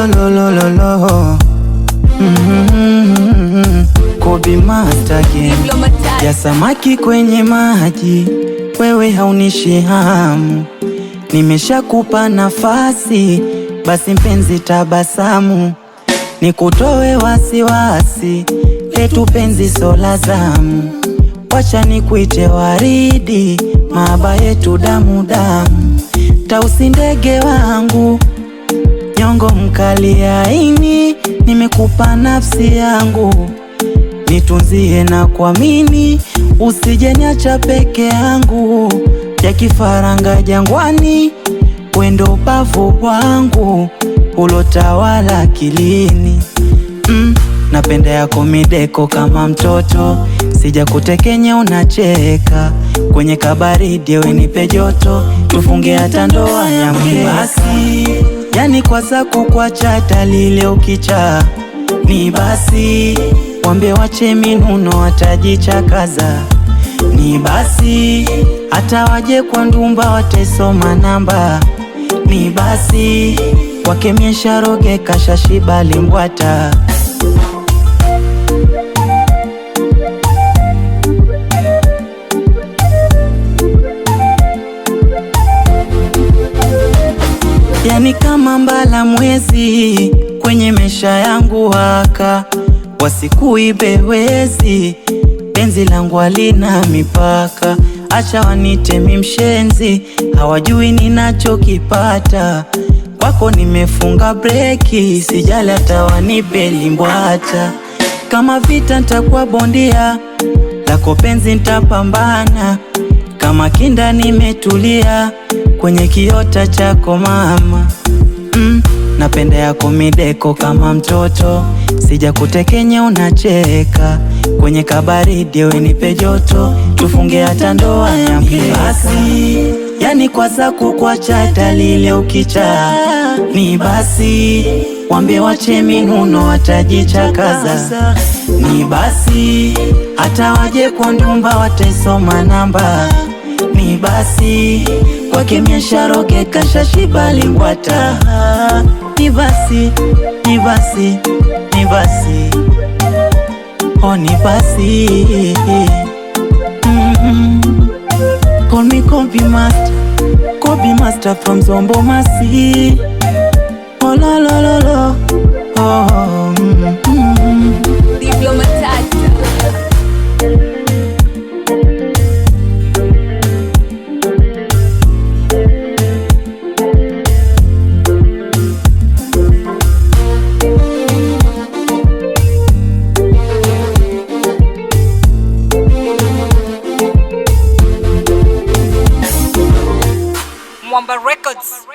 lo. Kobe Master Game ya samaki kwenye maji, wewe haunishi hamu. Nimeshakupa nafasi, basi mpenzi tabasamu. Nikutowe wasiwasi, letu penzi sola zamu. Wacha nikuite waridi, mahaba yetu damu damu. Tausi ndege wangu, nyongo mkali aini. Nimekupa nafsi yangu, nitunzie na kuamini. Usije niacha peke yangu, ya kifaranga jangwani. Wendo bavu wangu, ulotawala akilini. Napenda yako mideko kama mtoto, sija kutekenya unacheka. Kwenye kabaridi we nipe joto, tufunge hata ndoa ya basi. Yani kwa zaku kwa chata lile ukicha ni basi. Wambe wache minuno watajichakaza ni basi. Hata waje kwa ndumba watesoma namba ni basi. Wakemyesha roge kashashiba limbwata. Yani kama mbala mwezi kwenye maisha yangu waka, wasikuibe wezi. Penzi langu halina mipaka, acha wanite mimshenzi. Hawajui ninachokipata, kwako nimefunga breki. Sijali hata wanipe limbwata. Kama vita nitakuwa bondia, lako penzi nitapambana. Kama kinda nimetulia, kwenye kiota chako mama. Napenda yako mideko kama mtoto, sija kutekenya unacheka. Kwenye kabaridi we nipe joto, tufunge hata ndoa ya basi. Yani kwa zaku kwa chata lile ukicha ni basi. Wambe wache minuno watajichakaza ni basi. Hata waje kwa ndumba watesoma namba ni basi. Kwake miesharoge kashashiba limbwata ni basi, ni basi, ni basi. Oh ni basi. Call me Kobe Master, Kobe Master from Zombo Masi. Oh la la la la. Oh Mwamba Records.